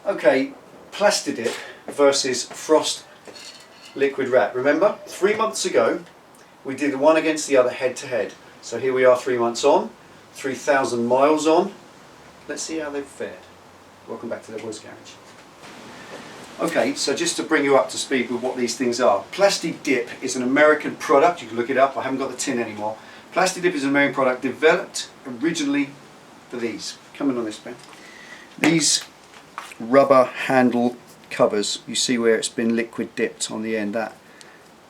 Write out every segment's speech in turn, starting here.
Okay, Plastidip versus Frost liquid wrap. Remember, 3 months ago we did one against the other head to head. So here we are 3 months on, 3,000 miles on. Let's see how they've fared. Welcome back to the Woods Garage. Okay, so just to bring you up to speed with what these things are. Plastidip is an American product. You can look it up. I haven't got the tin anymore. Plastidip is an American product developed originally for these. Come in on this, Ben. These rubber handle covers, you see where it's been liquid dipped on the end, that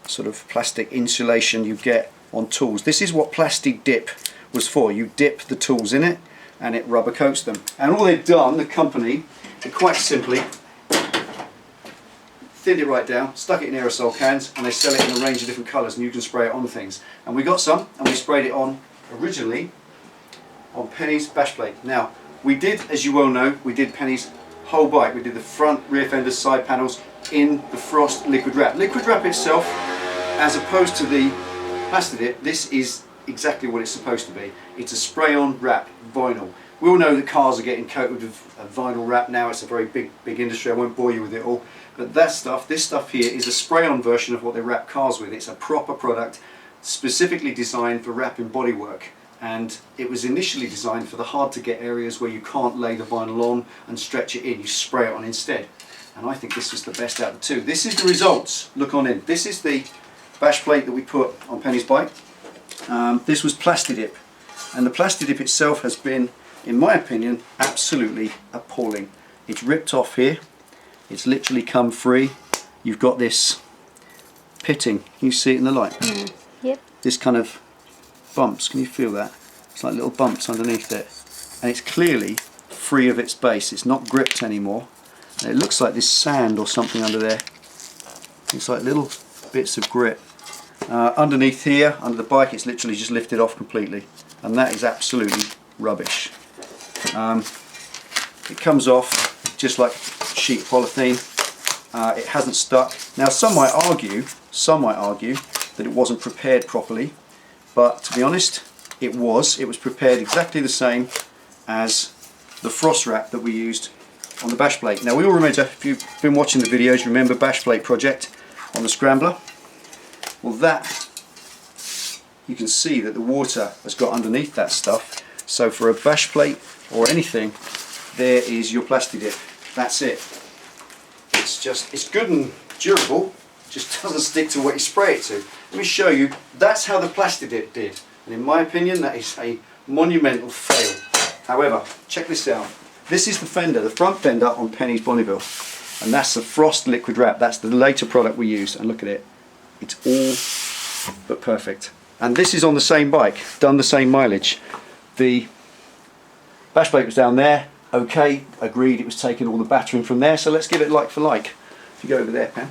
sort of plastic insulation you get on tools. This is what Plastidip was for. You dip the tools in it and it rubber coats them. And all they've done, the company, they quite simply thinned it right down, stuck it in aerosol cans, and they sell it in a range of different colours, and you can spray it on things. And we got some, and we sprayed it on originally on Penny's bash plate. Now, we did, as you well know, we did Penny's whole bike. We did the front, rear fenders, side panels in the Frost liquid wrap. Liquid wrap itself, as opposed to the Plastidip, this is exactly what it's supposed to be. It's a spray-on wrap vinyl. We all know that cars are getting coated with a vinyl wrap now. It's a very big industry. I won't bore you with it all. But that stuff, this stuff here, is a spray-on version of what they wrap cars with. It's a proper product specifically designed for wrapping bodywork. And it was initially designed for the hard to get areas where you can't lay the vinyl on and stretch it in. You spray it on instead. And I think this was the best out of the two. This is the results. Look on in. This is the bash plate that we put on Penny's bike. This was Plastidip. And the Plastidip itself has been, in my opinion, absolutely appalling. It's ripped off here. It's literally come free. You've got this pitting. Can you see it in the light? Yep. This kind of bumps. Can you feel that? It's like little bumps underneath it. And it's clearly free of its base. It's not gripped anymore. And it looks like there's sand or something under there. It's like little bits of grit. Underneath here, under the bike, it's literally just lifted off completely. And that is absolutely rubbish. It comes off just like sheet polythene. It hasn't stuck. Now some might argue that it wasn't prepared properly, but to be honest, it was prepared exactly the same as the frost wrap that we used on the bash plate. Now we all remember, if you've been watching the videos, remember bash plate project on the scrambler. Well, that, you can see that the water has got underneath that stuff. So for a bash plate or anything, there is your Plastidip. That's it. It's good and durable, just doesn't stick to what you spray it to. Let me show you. That's how the Plastidip did, and in my opinion that is a monumental fail. However, check this out. This is the fender, the front fender on Penny's Bonneville, and that's the Frost liquid wrap. That's the later product we used, and look at it. It's all but perfect. And this is on the same bike, done the same mileage. The bash plate was down there. Okay, agreed, it was taking all the battering from there, so let's give it like for like. If you go over there, Pam.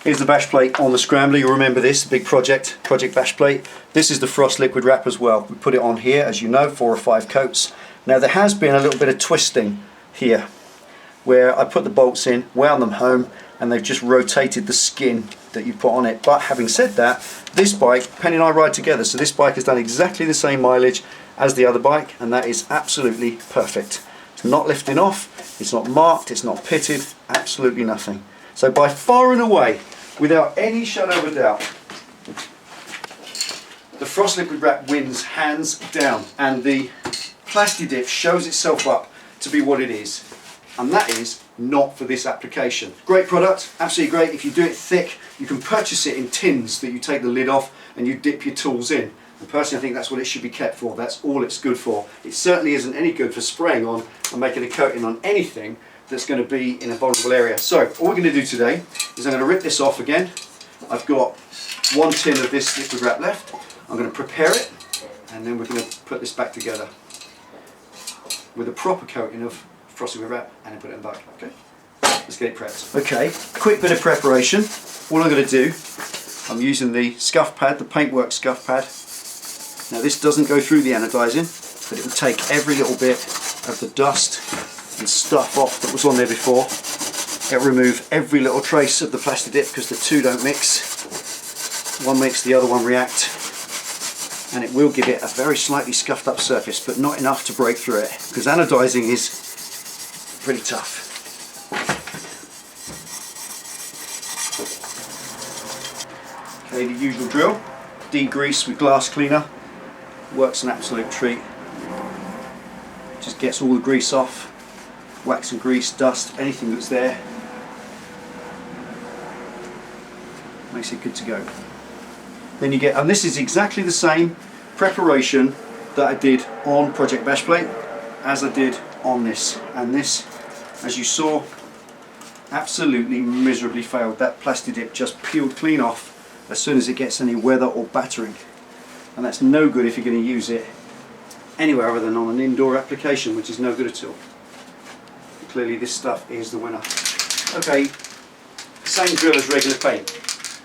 Here's the bash plate on the scrambler. You'll remember this, big project bash plate. This is the Frost liquid wrap as well. We put it on here, as you know, 4 or 5 coats. Now there has been a little bit of twisting here, where I put the bolts in, wound them home, and they've just rotated the skin that you put on it. But having said that, this bike, Penny and I ride together, so this bike has done exactly the same mileage as the other bike, and that is absolutely perfect. It's not lifting off, it's not marked, it's not pitted, absolutely nothing. So by far and away, without any shadow of a doubt, the Frost liquid wrap wins hands down, and the Plastidip shows itself up to be what it is, and that is not for this application. Great product, absolutely great. If you do it thick, you can purchase it in tins that you take the lid off and you dip your tools in. And personally I think that's what it should be kept for. That's all it's good for. It certainly isn't any good for spraying on and making a coating on anything that's going to be in a vulnerable area. So all we're going to do today is I'm going to rip this off again. I've got 1 tin of this liquid wrap left. I'm going to prepare it, and then we're going to put this back together with a proper coating of frosted with wrap, and then put it in the bag. Okay, let's get it prepped. Okay, quick bit of preparation. All I'm going to do, I'm using the scuff pad, the paintwork scuff pad. Now this doesn't go through the anodizing, but it will take every little bit of the dust and stuff off that was on there before. It'll remove every little trace of the Plastidip, because the two don't mix. One makes the other one react, and it will give it a very slightly scuffed up surface, but not enough to break through it, because anodizing is pretty tough. Okay, the usual drill. Degrease with glass cleaner. Works an absolute treat. Just gets all the grease off. Wax and grease, dust, anything that's there. Makes it good to go. Then you get, and this is exactly the same preparation that I did on Project Bash Plate as I did on this. And this, as you saw, absolutely miserably failed. That Plastidip just peeled clean off as soon as it gets any weather or battering. And that's no good if you're going to use it anywhere other than on an indoor application, which is no good at all. Clearly this stuff is the winner. Okay, same drill as regular paint.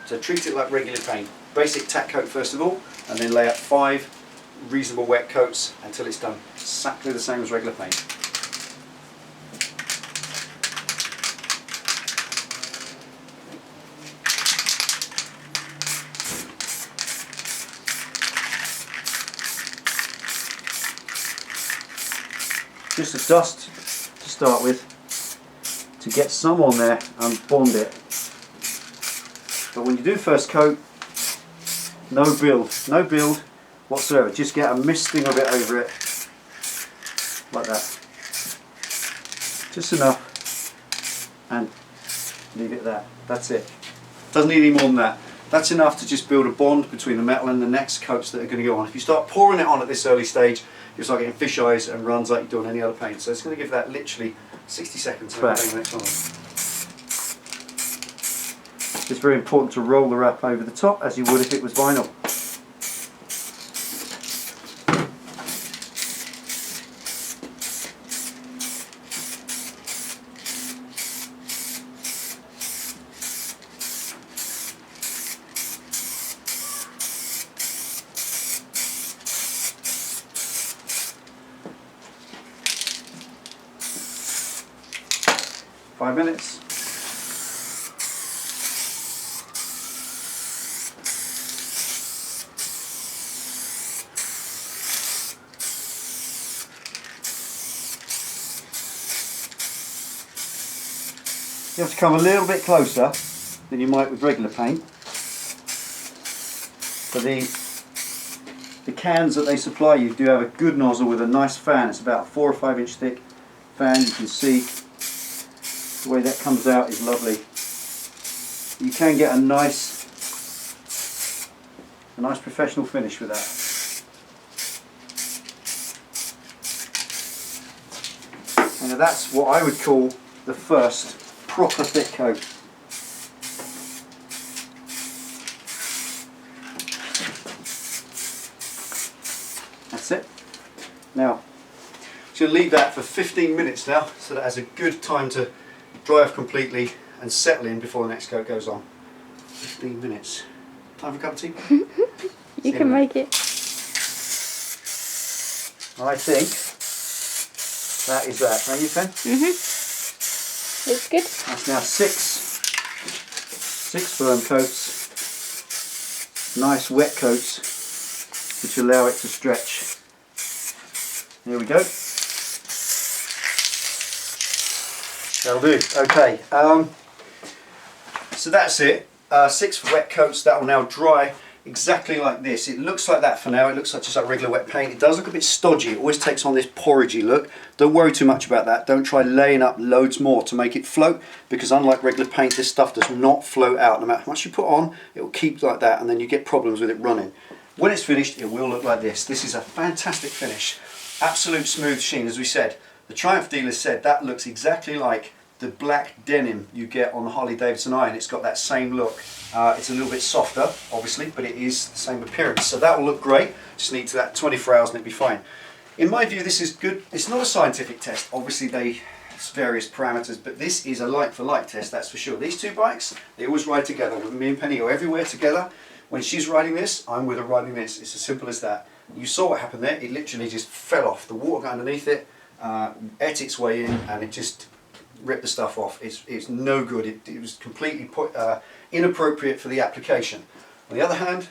So treat it like regular paint. Basic tack coat first of all, and then lay out 5 reasonable wet coats until it's done. Exactly the same as regular paint. Just a dust to start with, to get some on there and bond it. But when you do first coat, no build whatsoever. Just get a misting of it over it, like that. Just enough, and leave it there. That's it. Doesn't need any more than that. That's enough to just build a bond between the metal and the next coats that are going to go on. If you start pouring it on at this early stage, you'll start getting fish eyes and runs like you do on any other paint. So it's going to give that literally 60 seconds to the next one. It's very important to roll the wrap over the top as you would if it was vinyl. Five minutes. You have to come a little bit closer than you might with regular paint. But the cans that they supply you do have a good nozzle with a nice fan. It's about 4 or 5 inch thick fan. You can see the way that comes out is lovely. You can get a nice professional finish with that. And that's what I would call the first proper thick coat. That's it. Now, just going to leave that for 15 minutes now, so that has a good time to dry off completely and settle in before the next coat goes on. 15 minutes. Time for a cup of tea? You can make it. I think that is that. Don't you, Fen? Looks good. That's now six firm coats, nice wet coats, which allow it to stretch. Here we go. That'll do. Okay. So that's it. 6 wet coats that will now dry exactly like this. It looks like that for now. It looks like just like regular wet paint. It does look a bit stodgy. It always takes on this porridgey look. Don't worry too much about that. Don't try laying up loads more to make it float, because unlike regular paint, this stuff does not float out. No matter how much you put on, it will keep like that, and then you get problems with it running. When it's finished, it will look like this. This is a fantastic finish. Absolute smooth sheen, as we said. The Triumph dealers said that looks exactly like the black denim you get on the Harley Davidson Iron. It's got that same look. It's a little bit softer, obviously, but it is the same appearance. So that will look great. Just needs that 24 hours and it'll be fine. In my view, this is good. It's not a scientific test. Obviously, they various parameters, but this is a like for like test, that's for sure. These two bikes, they always ride together. With me and Penny go everywhere together. When she's riding this, I'm with her riding this. It's as simple as that. You saw what happened there. It literally just fell off. The water got underneath it, ate its way in, and it just ripped the stuff off. It's no good. It was completely inappropriate for the application. On the other hand,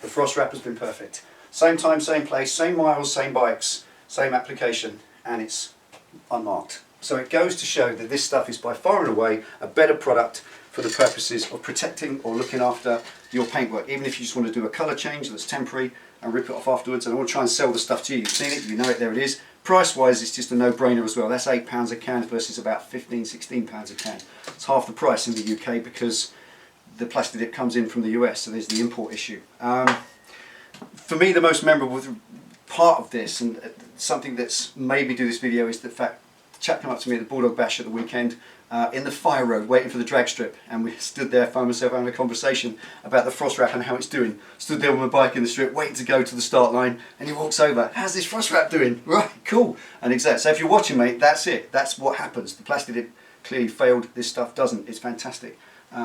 the frost wrap has been perfect. Same time, same place, same miles, same bikes, same application, and it's unmarked. So it goes to show that this stuff is by far and away a better product for the purposes of protecting or looking after your paintwork. Even if you just want to do a colour change that's temporary and rip it off afterwards, and I want to try and sell the stuff to you. You've seen it, you know it, there it is. Price wise, it's just a no-brainer as well. That's £8 a can versus about £15–16 a can. It's half the price in the UK because the Plastidip comes in from the US, so there's the import issue. For me, the most memorable part of this, and something that's made me do this video, is the fact the chap came up to me at the Bulldog Bash at the weekend in the fire road waiting for the drag strip, and we stood there, found myself having a conversation about the frost wrap and how it's doing. Stood there with my bike in the strip waiting to go to the start line, and he walks over, how's this frost wrap doing? Right, cool. And exactly, so if you're watching, mate, that's it, that's what happens. The Plastidip clearly failed, this stuff doesn't. It's fantastic.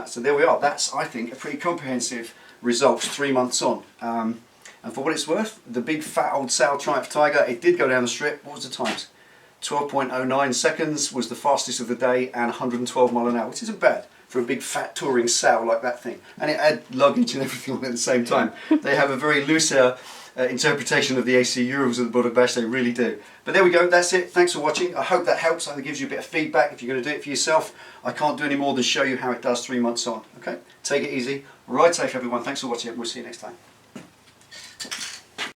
So there we are. That's, I think, a pretty comprehensive results 3 months on. And for what it's worth, the big fat old Sal Triumph Tiger, it did go down the strip. What was the times? 12.09 seconds was the fastest of the day, and 112 mile an hour, which isn't bad for a big fat touring Sal like that thing. And it had luggage and everything on it at the same time. They have a very loose interpretation of the AC rules of the Bulldog Bash, they really do. But there we go, that's it. Thanks for watching. I hope that helps. I hope it gives you a bit of feedback if you're going to do it for yourself. I can't do any more than show you how it does 3 months on. Okay, take it easy. Ride safe, everyone. Thanks for watching. We'll see you next time.